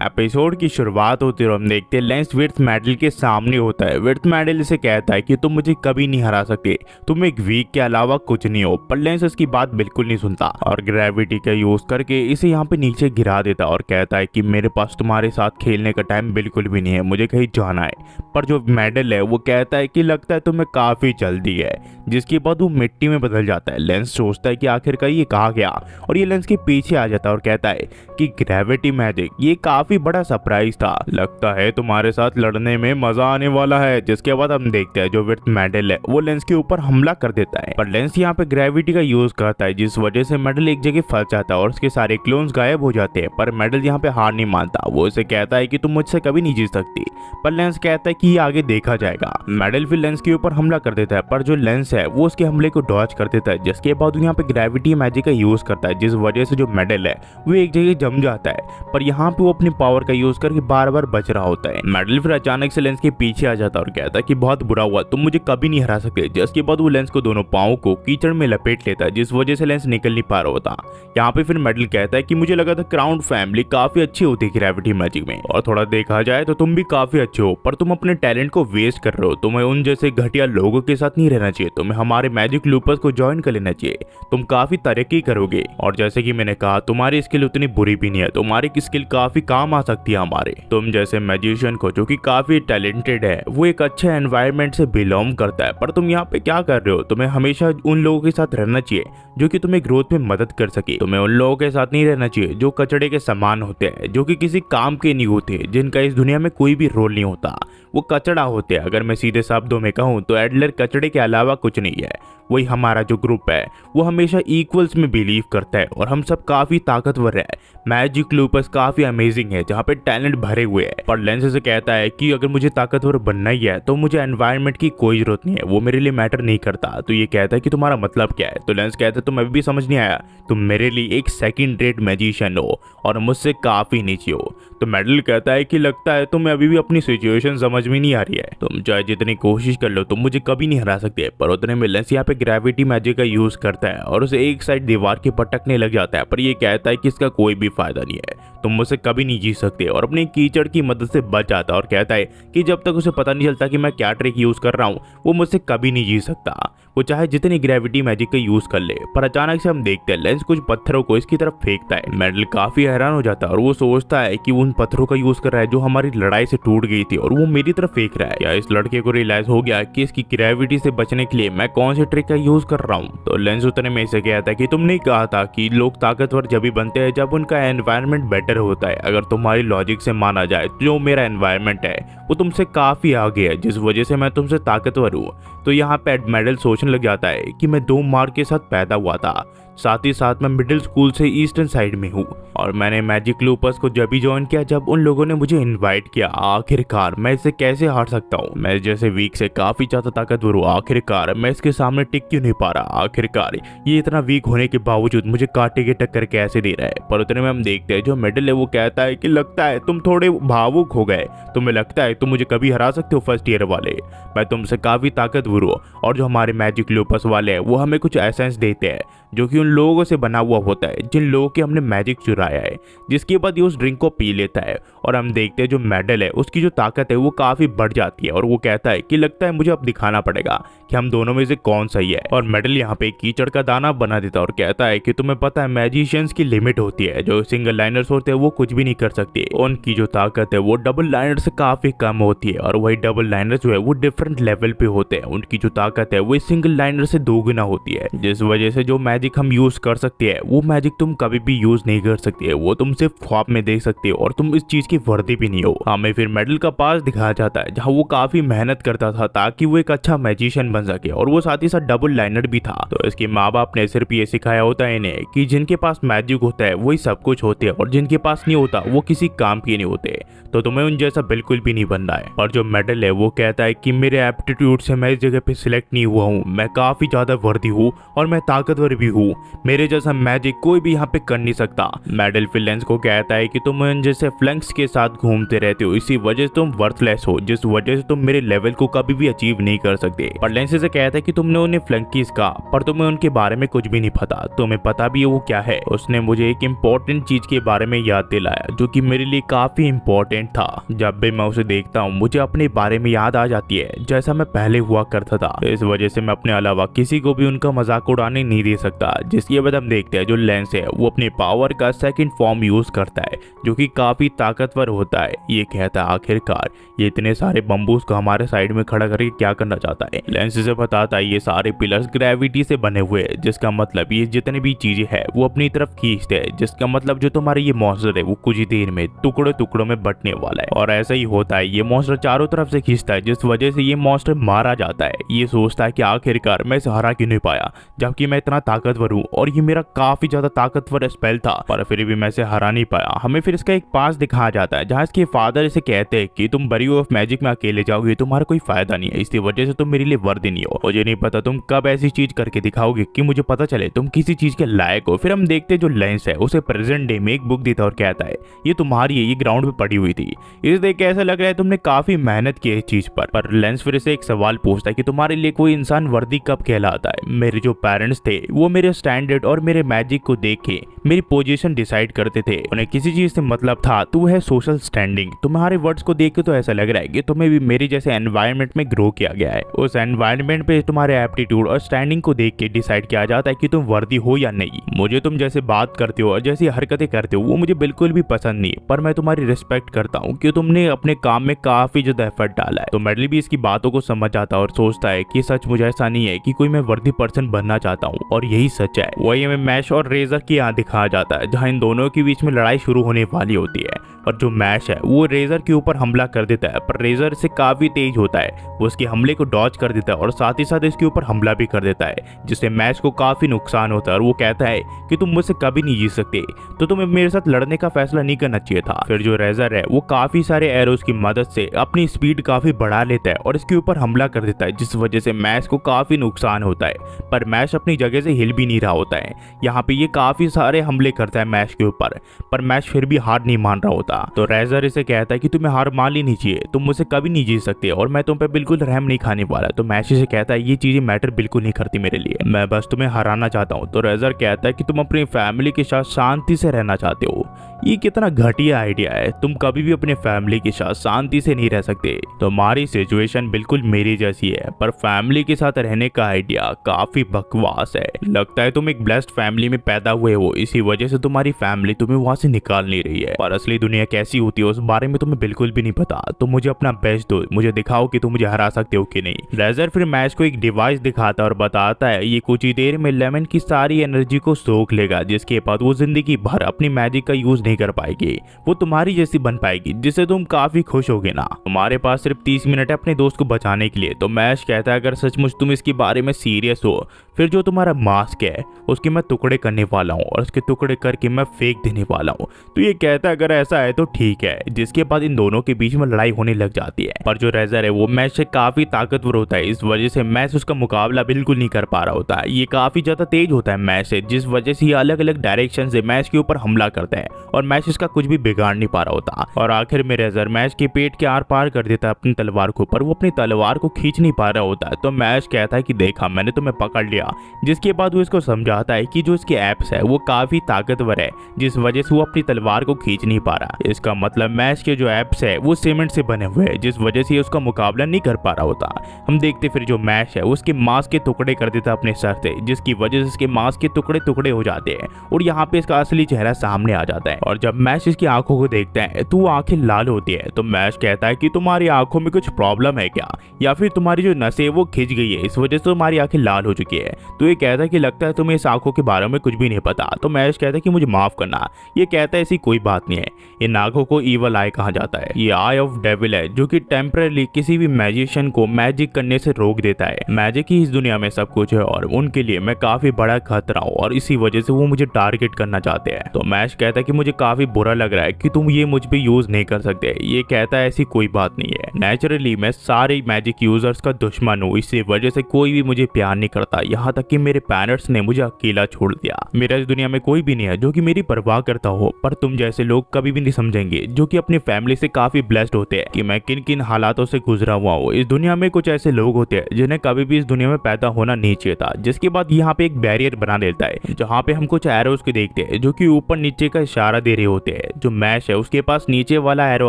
Episode की शुरुआत होती है और हम देखते हैं लेंस विर्थ मेडल के सामने होता है। विर्थ मेडल इसे कहता है कि तुम मुझे कभी नहीं हरा सकते, तुम एक वीक के अलावा कुछ नहीं हो। पर लेंस इसकी बात बिल्कुल नहीं सुनता और ग्रेविटी का यूज करके इसे यहाँ पे नीचे गिरा देता और कहता है कि मेरे पास तुम्हारे साथ खेलने का टाइम बिल्कुल भी नहीं है, मुझे कहीं जाना है। पर जो मेडल है वो कहता है कि लगता है तुम्हें काफी जल्दी है, जिसके बाद वो मिट्टी में बदल जाता है। लेंस सोचता है कि आखिरकार ये कहाँ गया और ये लेंस के पीछे आ जाता है और कहता है कि ग्रेविटी मैजिक ये काफी बड़ा सरप्राइज था, लगता है तुम्हारे साथ लड़ने में मजा आने वाला है। जिसके बाद हम देखते हैं जो विर्थ मेडल है वो लेंस के ऊपर हमला कर देता है, पर लेंस यहाँ पे ग्रेविटी का यूज करता है जिस वजह से मेडल एक जगह फंस जाता है और उसके सारे क्लोन्स गायब हो जाते हैं। पर मेडल यहाँ पे हार नहीं मानता, वो इसे कहता है कि तुम मुझसे कभी नहीं जीत सकती। पर लेंस कहता है कि ये आगे देखा जाएगा। मेडल फिर लेंस के ऊपर हमला कर देता है, पर जो लेंस है वो उसके हमले को डॉज कर देता है। जिसके बाद यहाँ पे ग्रेविटी मैजिक का यूज करता है जिस वजह से जो मेडल है वो एक जगह जम जाता है, पर यहाँ पे वो अपनी पावर का यूज करके बार बार बच रहा होता है। मेडल फिर अचानक से लेंस के पीछे आ जाता है और कहता है कि बहुत बुरा हुआ, तुम मुझे कभी नहीं हरा सकते। जिसके बाद वो लेंस को दोनों पाँव को कीचड़ में लपेट लेता है जिस वजह से लेंस निकल नहीं पा रहा होता। यहाँ पे फिर मेडल कहता है कि मुझे लगा था क्राउन फैमिली काफी अच्छी होती है ग्रेविटी मैजिक में, और थोड़ा देखा जाए तो तुम भी काफी अच्छे हो, पर तुम अपने टैलेंट को वेस्ट कर रहे हो। तुम्हें उन जैसे घटिया लोगों के साथ नहीं रहना चाहिए, तुम्हें हमारे मैजिक लूपर्स को ज्वाइन कर लेना चाहिए, तुम काफी तरक्की करोगे। और जैसे कि मैंने कहा तुम्हारी स्किल उतनी बुरी भी नहीं है, तुम्हारी स्किल काफी काम आ सकती है हमारे। तुम जैसे मैजिशियन को जो कि काफी टैलेंटेड है वो एक अच्छे एनवायरनमेंट से बिलोंग करता है, पर तुम यहाँ पे क्या कर रहे हो। तुम्हें हमेशा उन लोगों के साथ रहना चाहिए जो कि तुम्हें ग्रोथ में मदद कर सके। तुम्हें उन लोगों के साथ नहीं रहना चाहिए जो कचड़े के समान होते हैं, जो कि किसी काम के नहीं होते, जिनका इस दुनिया में कोई भी रोल नहीं होता, वो कचड़ा होते हैं। अगर मैं सीधे शब्दों में कहूँ तो एडलर कचड़े के अलावा कुछ नहीं है। वही हमारा जो ग्रुप है वो हमेशा इक्वल्स में बिलीव करता है और हम सब काफी ताकतवर है। मैजिक लूपर्स काफी अमेजिंग है जहाँ पे टैलेंट भरे हुए हैं। पर लेंस से कहता है कि अगर मुझे ताकतवर बनना ही है तो मुझे एनवायरनमेंट की कोई जरूरत नहीं है, वो मेरे लिए मैटर नहीं करता। तो ये कहता है कि तुम्हारा मतलब क्या है। तो लेंस कहता है तुम अभी भी समझ नहीं आया, तुम मेरे लिए एक सेकंड रेट मैजिशियन हो और मुझसे काफी नीचे हो। तो मेडल कहता है कि लगता है तुम्हें अभी भी अपनी सिचुएशन समझ में नहीं आ रही है, तुम चाहे जितनी कोशिश कर लो तुम मुझे कभी नहीं हरा सकते। पर उतने में लेंस यहाँ पे ग्रेविटी मैजिक का यूज करता है और उसे एक साइड दीवार के पटकने लग जाता है, पर ये कहता है कि इसका कोई भी फायदा नहीं है, तुम मुझसे कभी नहीं जीत सकते। और अपनी कीचड़ की मदद से बच जाता है और कहता है कि जब तक उसे पता नहीं चलता कि मैं क्या ट्रिक यूज कर रहा हूँ वो मुझसे कभी नहीं जीत सकता, वो चाहे जितनी ग्रेविटी मैजिक का यूज कर ले। पर अचानक से हम देखते हैं लेंस कुछ पत्थरों को इसकी तरफ फेंकता है। मेडल काफी हैरान हो जाता है और वो सोचता है कि वो उन पत्थरों का यूज कर रहा है जो हमारी लड़ाई से टूट गई थी और वो मेरी तरफ फेंक रहा है। या इस लड़के को रियलाइज हो गया कि इसकी ग्रेविटी से बचने के लिए मैं कौन सी ट्रिक का यूज कर रहा हूँ। तो लेंस उतने में इसे कहता है कि तुमने कहा था कि लोग ताकतवर जब भी बनते हैं जब उनका एनवायरनमेंट बेटर होता है। अगर तुम्हारी लॉजिक से माना जाए तो जो मेरा एनवायरनमेंट है वो तुमसे काफी आगे है, जिस वजह से मैं तुमसे ताकतवर हूँ। तो यहाँ पे मेडल सोचने लग जाता है कि मैं 2 मार्क के साथ पैदा हुआ था, साथ ही साथ मैं मिडिल स्कूल से ईस्टर्न साइड में हूँ और मैंने मैजिक लूपर्स को जब भी ज्वाइन किया जब उन लोगों ने मुझे इनवाइट किया। आखिरकार मैं इसे कैसे हार सकता हूँ, मैं जैसे वीक से काफी ज्यादा ताकतवर हूँ, आखिरकार मैं इसके सामने टिक क्यों नहीं पा रहा। आखिरकार ये इतना वीक होने के बावजूद मुझे कांटे की टक्कर कैसे दे रहा है। पर उतने में हम देखते हैं जो मेडल है वो कहता है कि लगता है तुम थोड़े भावुक हो गए, तुम्हें लगता है तुम मुझे कभी हरा सकते हो फर्स्ट ईयर वाले, मैं तुमसे काफी ताकतवर हूँ। और जो हमारे मैजिक लूपर्स वाले हैं वो हमें कुछ एसेंस देते हैं जो कि उन लोगों से बना हुआ होता है जिन लोगों के हमने मैजिक चुराया है। जिसके बाद ये उस ड्रिंक को पी लेता है और हम देखते हैं जो मेडल है उसकी जो ताकत है वो काफी बढ़ जाती है और वो कहता है कि लगता है मुझे अब दिखाना पड़ेगा कि हम दोनों में से कौन सही है। और मेडल यहाँ पे कीचड़ का दाना बना देता है और कहता है कि तुम्हें पता है मैजिशियंस की लिमिट होती है, जो सिंगल लाइनर्स होते हैं वो कुछ भी नहीं कर सकते, उनकी जो ताकत है वो डबल लाइनर से काफी कम होती है और वही डबल लाइनर जो है वो डिफरेंट लेवल पे होते हैं, उनकी जो ताकत है वो सिंगल लाइनर से 2 गुना होती है। जिस वजह से जो मैजिक हम यूज कर सकते हैं वो मैजिक तुम कभी भी यूज नहीं कर सकते, वो तुम सिर्फ ख्वाब में देख सकते हो और तुम इस चीज की वर्दी भी नहीं हो। हमें फिर मेडल का पास दिखाया जाता है जहाँ वो काफी मेहनत करता था ताकि वो एक अच्छा मैजिशियन बन सके और वो साथ ही साथ डबल लाइनर भी था। तो इसके माँ बाप ने सिर्फ ये सिखाया होता है इन्हें कि जिनके पास मैजिक होता है वही सब कुछ होते हैं और जिनके पास नहीं होता वो किसी काम के नहीं होते, तो तुम्हें उन जैसा बिल्कुल भी नहीं बनना है। और जो मेडल है वो कहता है कि मेरे एप्टीट्यूड से मैं इस जगह पे सिलेक्ट नहीं हुआ हूँ, मैं काफी ज्यादा वर्दी हूँ और मैं ताकतवर भी हूँ, मेरे जैसा मैजिक कोई भी यहाँ पे कर नहीं सकता। मेडल फिर लेंस को कहता है कि तुम उन जैसे फ्लंक्स के साथ घूमते रहते हो, इसी वजह से तुम वर्थलेस हो, जिस वजह से तुम मेरे लेवल को कभी भी अचीव नहीं कर सकते। पर लेंस लेंस से कहता है कि तुमने उन्हें फ्लंकीज कहा पर तुम्हें उनके बारे में कुछ भी नहीं पता, तुम्हें पता भी है वो क्या है। उसने मुझे एक इम्पोर्टेंट चीज के बारे में याद दिलाया जो कि मेरे लिए काफी इम्पोर्टेंट था। जब भी मैं उसे देखता हूँ मुझे अपने बारे में याद आ जाती है जैसा मैं पहले हुआ करता था। इस वजह से मैं अपने अलावा किसी को भी उनका मजाक उड़ाने नहीं दे सकता। जिसके बाद हम देखते हैं जो लेंस है वो अपने पावर का सेकंड फॉर्म यूज करता है जो कि काफी ताकतवर होता है। ये कहता है आखिरकार ये इतने सारे बम्बूस को हमारे साइड में खड़ा करके क्या करना चाहता है। लेंस से बताता है ये सारे पिलर्स ग्रेविटी से बने हुए हैं, जिसका मतलब ये जितने भी चीजें हैं वो अपनी तरफ खींचते हैं, जिसका मतलब जो तुम्हारे ये मॉन्स्टर है वो कुछ ही देर में टुकड़ों टुकड़ों में बंटने वाला है। और ऐसा ही होता है, ये मॉन्स्टर चारों तरफ से खींचता है जिस वजह से ये मॉन्स्टर मारा जाता है। ये सोचता है कि आखिरकार मैं इसे हरा क्यों नहीं पाया जबकि मैं इतना ताकतवर हूँ और ये मेरा काफी ज्यादा ताकतवर स्पेल था, पर फिर भी मैं इसे हरा नहीं पाया। हमें फिर इसका एक पास दिखाया जाता है जहाँ इसके फादर इसे कहते हैं कि तुम बरियो ऑफ मैजिक में अकेले जाओगे, तुम्हारा कोई फायदा नहीं है, इसी वजह से तुम मेरे लिए वर्दी नहीं हो। मुझे नहीं पता तुम कब ऐसी चीज करके दिखाओगे कि मुझे पता चले तुम किसी चीज के लायक हो। फिर हम देखते हैं जो लेंस है उसे प्रेजेंट डे में एक बुक देता है और कहता है ये तुम्हारी है, ये ग्राउंड पे पड़ी हुई थी, इसे देख के ऐसा लग रहा है तुमने काफी मेहनत की है इस चीज पर लेंस फिर से एक सवाल पूछता है कि तुम्हारे लिए कोई इंसान वर्दी कब कहलाता है। मेरे जो पेरेंट्स थे वो मेरे स्टैंडर्ड और मेरे मैजिक को देख के मेरी पोजीशन डिसाइड करते थे, उन्हें किसी चीज से मतलब था। तू है सोशल स्टैंडिंग। तुम्हारे वर्ड्स को देख के तो ऐसा लग रहा है कि तुम्हें भी मेरे जैसे एनवायरनमेंट में ग्रो किया गया है। उस एनवायरनमेंट पे तुम्हारे एप्टीट्यूड और स्टैंडिंग को देख के डिसाइड किया जाता है कि तुम वर्दी हो या नहीं। मुझे तुम जैसे बात करते हो और जैसी हरकतें करते हो वो मुझे बिल्कुल भी पसंद नहीं, पर मैं तुम्हारी रिस्पेक्ट करता हूँ कि तुमने अपने काम में काफी ज्यादा एफर्ट डाला है। तो मेडली भी इसकी बातों को समझ जाता है और सोचता है कि सच मुझे ऐसा नहीं है कि कोई मैं वर्दी पर्सन बनना चाहता हूँ और यही सच है। वही हमें मैश और रेजर की यहाँ दिखाया जाता है जहाँ इन दोनों के बीच में लड़ाई शुरू होने वाली होती है और जो मैश है वो रेजर के ऊपर हमला कर देता है, पर रेजर से काफी तेज होता है, वो उसके हमले को डॉज कर देता है और साथ ही साथ इसके ऊपर हमला भी कर देता है जिससे मैश को काफी नुकसान होता है और वो कहता है कि तुम मुझसे कभी नहीं जीत सकते, तो तुम्हें मेरे साथ लड़ने का फैसला नहीं करना चाहिए था। फिर जो रेजर है वो काफी सारे एरोस की मदद से अपनी स्पीड काफी बढ़ा लेता है और इसके ऊपर हमला कर देता है जिस वजह से मैश को काफी नुकसान होता है, पर मैश अपनी जगह से हिल भी नहीं रहा होता है। यहाँ पे ये काफी सारे हमले करता है मैश के ऊपर, पर मैश फिर भी हार नहीं मान रहा होता। तो रेजर इसे कहता है कि तुम्हें हार मान लेनी चाहिए, तुम मुझसे कभी नहीं जीत सकते और मैं तुम पे बिल्कुल रहम नहीं खाने वाला। तो मैश इसे कहता है ये चीजें मैटर बिल्कुल नहीं करती मेरे लिए, मैं बस तुम्हें हराना चाहता हूँ। तो रेजर कहता है कि तुम अपनी फैमिली के साथ शांति से रहना चाहते हो। ये कितना घटिया आइडिया है, तुम कभी भी अपने फैमिली के साथ शांति से नहीं रह सकते। तुम्हारी सिचुएशन बिल्कुल मेरी जैसी है, पर फैमिली के साथ रहने का आइडिया काफी बकवास है। लगता है तुम एक ब्लेस्ड फैमिली में पैदा हुए हो, इसी वजह से तुम्हारी फैमिली तुम्हें वहां से निकाल नहीं रही है, पर असली दुनिया कैसी होती है उस बारे में तुम्हें बिल्कुल भी नहीं पता। तो मुझे अपना बेस्ट दो, मुझे दिखाओ कि तुम मुझे हरा सकते हो कि नहीं। रेजर फिर मैच को एक डिवाइस दिखाता है और बताता है ये कुछ ही देर में लेमन की सारी एनर्जी को सोख लेगा, जिसके बाद वो जिंदगी भर अपनी मैजिक का यूज नहीं कर पाएगी, वो तुम्हारी जैसी बन पाएगी जिससे तुम काफी खुश होगे ना। तुम्हारे पास सिर्फ 30 मिनट है अपने दोस्त को बचाने के लिए। तो मैश कहता है अगर सचमुच तुम इसके बारे में सीरियस हो फिर जो तुम्हारा मास्क है उसके मैं टुकड़े करने वाला हूँ और उसके टुकड़े करके मैं फेंक देने वाला हूँ। तो ये कहता है अगर ऐसा है तो ठीक है, जिसके बाद इन दोनों के बीच में लड़ाई होने लग जाती है। पर जो रेजर है वो मैच से काफी ताकतवर होता है, इस वजह से मैच उसका मुकाबला बिल्कुल नहीं कर पा रहा होता है। ये काफी ज्यादा तेज होता है मैच से, जिस वजह से ये अलग अलग डायरेक्शन से मैच के ऊपर हमला करता है और मैच इसका कुछ भी बिगाड़ नहीं पा रहा होता। और आखिर में रेजर मैच के पेट के आर पार कर देता है अपनी तलवार को, पर वो अपनी तलवार को खींच नहीं पा रहा होता है। तो मैच कहता है कि देखा मैंने तुम्हें पकड़ लिया, जिसके बाद वो इसको समझाता है कि जो इसके एप्स है वो काफी ताकतवर है, जिस वजह से वो अपनी तलवार को खींच नहीं पा रहा। इसका मतलब मैच के जो एप्स है वो सीमेंट से बने हुए हैं, जिस वजह से उसका मुकाबला नहीं कर पा रहा होता। हम देखते फिर जो मैच है उसके मांस के टुकड़े कर देता अपने सर से, जिसकी वजह से इसके मांस के टुकड़े टुकड़े हो जाते हैं और यहाँ पे इसका असली चेहरा सामने आ जाता है। और जब मैच इसकी आंखों को देखता है तो वो आंखें लाल होती है। तो मैच कहता है कि तुम्हारी आंखों में कुछ प्रॉब्लम है क्या, या फिर तुम्हारी जो नसें वो खिंच गई है, इस वजह से तुम्हारी आंखें लाल हो चुकी है। तो ये कहता है कि लगता है तुम्हें इस आंखों के बारे में कुछ भी नहीं पता। तो मैच कहता है कि मुझे माफ करना। ये कहता है ऐसी कोई बात नहीं है, इन आंखों को ईवल आई कहा जाता है। ये आई ऑफ डेविल है जो कि टेम्पररी किसी भी मैजिशियन को मैजिक करने से रोक देता है। मैजिक ही इस दुनिया में सब कुछ है और उनके लिए मैं काफी बड़ा खतरा हूँ और इसी वजह से वो मुझे टारगेट करना चाहते हैं। तो मैच कहता है कि मुझे काफी बुरा लग रहा है कि तुम ये मुझ पे यूज नहीं कर सकते। ये कहता है ऐसी कोई बात नहीं है, नेचुरली मैं सारे मैजिक यूजर्स का दुश्मन हूँ, इसी वजह से कोई भी मुझे प्यार नहीं करता, यहाँ तक कि मेरे पेरेंट्स ने मुझे अकेला छोड़ दिया। मेरा इस दुनिया में कोई भी नहीं है जो कि मेरी परवाह करता हो, पर तुम जैसे लोग कभी भी नहीं समझेंगे जो कि अपनी फैमिली से काफी ब्लेस्ड होते हैं कि मैं किन किन हालातों से गुजरा हुआ हूँ। इस दुनिया में कुछ ऐसे लोग होते होते हैं जिन्हें कभी भी इस दुनिया में पैदा होना नहीं चाहिए था। जिसके बाद यहाँ पे एक बैरियर बना देता है जहाँ पे हम कुछ एरोस को देखते हैं जो कि ऊपर नीचे का इशारा दे रहे होते हैं। जो मैश है उसके पास नीचे वाला एरो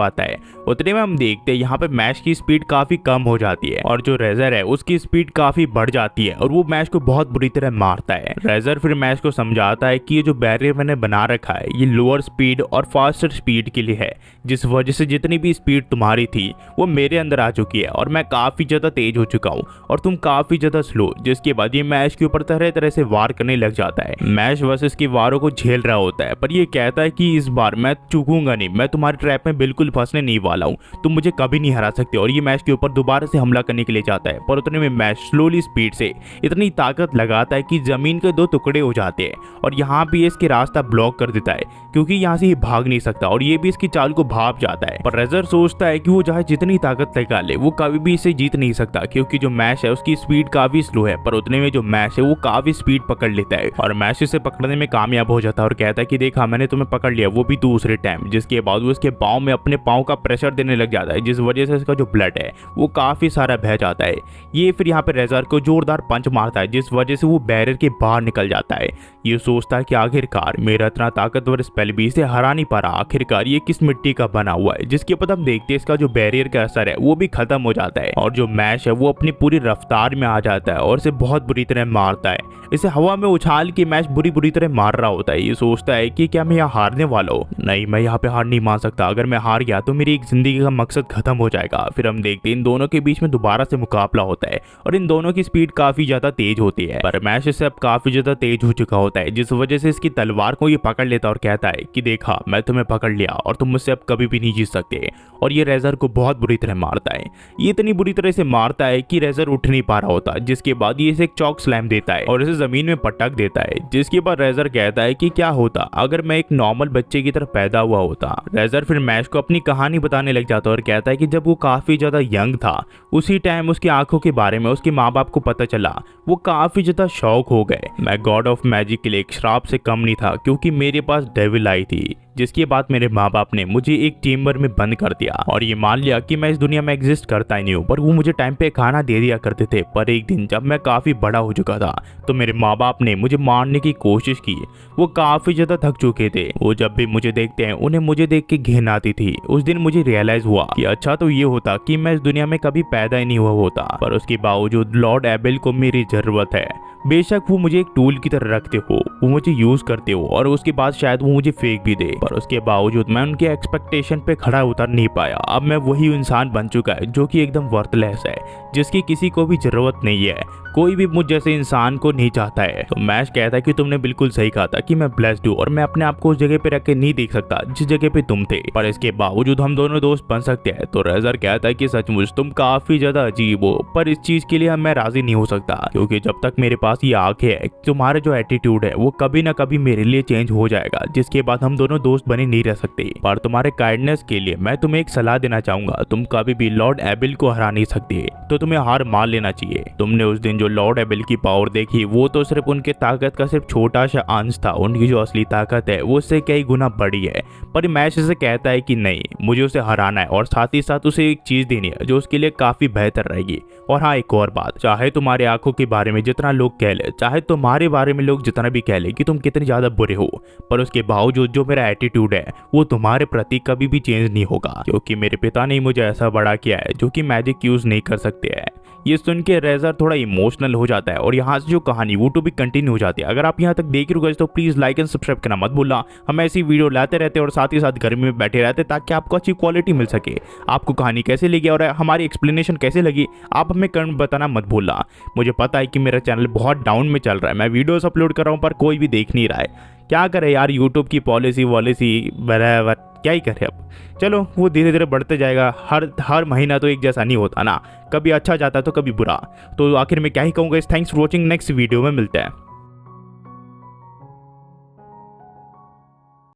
आता है, उतने में हम देखते हैं यहाँ पे मैश की स्पीड काफी कम हो जाती है और जो रेजर है उसकी स्पीड काफी बढ़ जाती है और वो मैश को बहुत बुरी तरह मारता है। रेजर फिर मैश को समझाता है कि ये जो बैरियर मैंने बना रखा है ये लोअर स्पीड और फास्टर स्पीड के लिए है, जिस वजह से जितनी भी स्पीड तुम्हारी थी वो मेरे अंदर आ चुकी है और मैं काफी ज्यादा तेज हो चुका हूँ और तुम काफी ज्यादा स्लो। जिसके बाद ये मैश के ऊपर तरह तरह से वार करने लग जाता है। मैश बस इसकी वारों को झेल रहा होता है पर ये कहता है कि इस बार मैं चूकूंगा नहीं, मैं तुम्हारे ट्रैप में बिल्कुल फंसने नहीं वाला हूँ, तुम मुझे कभी नहीं हरा सकते। और ये मैश के ऊपर दोबारा से हमला करने के लिए जाता है पर उतने में मैश स्लोली स्पीड से इतनी ताकत लगाता है कि जमीन के 2 टुकड़े हो जाते हैं और यहाँ भी इसके रास्ता ब्लॉक कर देता है क्योंकि यहाँ से ये भाग नहीं सकता और ये भी इसकी चाल को भाप जाता है। पर रेजर सोचता है कि वो चाहे जितनी ताकत लगा ले वो कभी भी इसे जीत नहीं सकता क्योंकि जो मैश है उसकी स्पीड काफी स्लो है। पर उतने में जो मैश है वो काफी स्पीड पकड़ लेता है और मैश इसे पकड़ने में कामयाब हो जाता है और कहता है कि देखा मैंने तुम्हें पकड़ लिया, वो भी दूसरे टाइम। जिसके बाद वो उसके पाँव में अपने पाँव का प्रेशर देने लग जाता है जिस वजह से इसका जो ब्लड है वो काफी सारा बह जाता है। ये फिर यहाँ पे रेजर को जोरदार पंच मारता है जिस वजह से वो बैरियर के बाहर निकल जाता है। ये सोचता है कि आखिरकार मेरा इतना ताकतवर स्पेल भी इसे हरा नहीं पा रहा, आखिरकार ये किस मिट्टी का बना हुआ है। जिसके बाद हम देखते हैं इसका जो बैरियर का असर है वो भी खत्म हो जाता है और जो मैश है वो अपनी पूरी रफ्तार में आ जाता है और इसे बहुत बुरी तरह मारता है। इसे हवा में उछाल के मैश बुरी तरह मार रहा होता है। ये सोचता है कि क्या मैं यहाँ हारने वाला हूँ, नहीं मैं यहाँ पे हार नहीं मान सकता, अगर मैं हार गया तो मेरी एक जिंदगी का मकसद खत्म हो जाएगा। फिर हम देखते हैं इन दोनों के बीच में दोबारा से मुकाबला होता है और इन दोनों की स्पीड काफी ज्यादा तेज होती है पर मैश इससे अब काफी ज्यादा तेज हो चुका होता है जिस वजह से इसकी तलवार को ये पकड़ लेता और कहता है कि देखा मैं तुम्हें पकड़ लिया और तुम मुझसे अब कभी भी नहीं जीत सकते। और ये रेजर को बहुत बुरी तरह मारता है। ये इतनी बुरी तरह से मारता है कि रेजर उठ नहीं पा रहा होता। जिसके बाद ये इसे एक चौक स्लैम देता है और इसे जमीन में पटक देता है। जिसके बाद रेजर कहता है कि क्या होता अगर मैं एक नॉर्मल बच्चे की तरह पैदा हुआ होता। रेजर फिर मैश को अपनी कहानी बताने लग जाता है और कहता है कि जब वो काफी ज्यादा यंग था उसी टाइम उसकी आंखों के बारे में उसके माँ बाप को पता चला, वो काफी ज्यादा शौक हो गए। मैं गॉड ऑफ मैजिक के लिए एक श्राप से कम नहीं था क्योंकि मेरे पास डेविल आई थी। जिसके बाद मेरे माँ बाप ने मुझे एक चेम्बर में बंद कर दिया और ये मान लिया कि मैं इस दुनिया में एग्जिस्ट करता ही नहीं हूँ, पर वो मुझे टाइम पे खाना दे दिया करते थे। पर एक दिन जब मैं काफी बड़ा हो चुका था तो मेरे माँ बाप ने मुझे मारने की कोशिश की। वो काफी ज्यादा थक चुके थे। वो जब भी मुझे देखते हैं उन्हें मुझे देख के घिन आती थी। उस दिन मुझे रियलाइज हुआ कि अच्छा तो ये होता कि मैं इस दुनिया में कभी पैदा ही नहीं हुआ होता। पर उसके बावजूद लॉर्ड एबेल को मेरी जरूरत है। बेशक वो मुझे एक टूल की तरह रखते हो, वो मुझे यूज करते हो और उसके बाद शायद वो मुझे फेंक भी दे, पर उसके बावजूद मैं उनके एक्सपेक्टेशन पे खड़ा उतर नहीं पाया। अब मैं वही इंसान बन चुका है जो कि एकदम वर्थलेस है, जिसकी किसी को भी जरूरत नहीं है। कोई भी मुझ जैसे इंसान को नहीं चाहता है। तो मैश कहता है कि तुमने बिल्कुल सही कहा था कि मैं ब्लेस्ड हूँ और मैं अपने आप को उस जगह पे रख के नहीं देख सकता जिस जगह पे तुम थे, पर इसके बावजूद हम दोनों दोस्त बन सकते हैं। तो रेजर कहता है कि सचमुच तुम काफी ज्यादा अजीब हो, पर इस चीज के लिए मैं राजी नहीं हो सकता क्योंकि जब तक मेरे पास ये आंखें है तुम्हारा जो एटीट्यूड है वो कभी ना कभी मेरे लिए चेंज हो जाएगा, जिसके बाद हम दोनों दोस्त बने नहीं रह सकते। पर तुम्हारे काइंडनेस के लिए मैं तुम्हें एक सलाह देना चाहूंगा, तुम कभी भी लॉर्ड एबेल को हरा नहीं सकते, तो तुम्हें हार मान लेना चाहिए। तुमने उस दिन जो लॉर्ड एबेल की पावर देखी वो तो सिर्फ उनके ताकत का सिर्फ छोटा सा अंश था, उनकी जो असली ताकत है वो उससे कई गुना बड़ी है। पर मैश इसे कहता है कि नहीं, मुझे उसे हराना है और साथ ही साथ उसे एक चीज देनी है जो उसके लिए काफी बेहतर रहेगी। और हाँ, एक और बात, चाहे तुम्हारे आंखों के बारे में जितना लोग कह ले, चाहे तुम्हारे बारे में लोग जितना भी कह ले कि तुम कितने ज्यादा बुरे हो, पर उसके बावजूद जो मेरा एटीट्यूड है वो तुम्हारे प्रति कभी भी चेंज नहीं होगा, क्योंकि मेरे पिता ने मुझे ऐसा बड़ा किया है जो कि मैजिक यूज नहीं कर सकते हैं। ये सुन के रेजर थोड़ा इमोशनल हो जाता है और यहाँ से जो कहानी वो टू भी कंटिन्यू हो जाती है। अगर आप यहाँ तक देख रहे हो तो प्लीज लाइक एंड सब्सक्राइब करना मत भूलना। हम ऐसी वीडियो लाते रहते हैं और साथ ही साथ घर में बैठे रहते हैं ताकि आपको अच्छी क्वालिटी मिल सके। आपको कहानी कैसे लगी और हमारी एक्सप्लेनेशन कैसे लगी आप हमें कमेंट बताना मत भूलना। मुझे पता है कि मेरा चैनल बहुत डाउन में चल रहा है, मैं वीडियोस अपलोड कर रहा हूँ पर कोई भी देख नहीं रहा है। क्या करे यार, यूट्यूब की पॉलिसी बराबर क्या ही करे। अब चलो वो धीरे धीरे बढ़ते जाएगा। हर महीना तो एक जैसा नहीं होता ना, कभी अच्छा जाता तो कभी बुरा। तो आखिर में क्या ही कहूँगा, thanks for watching. Next video में मिलते हैं।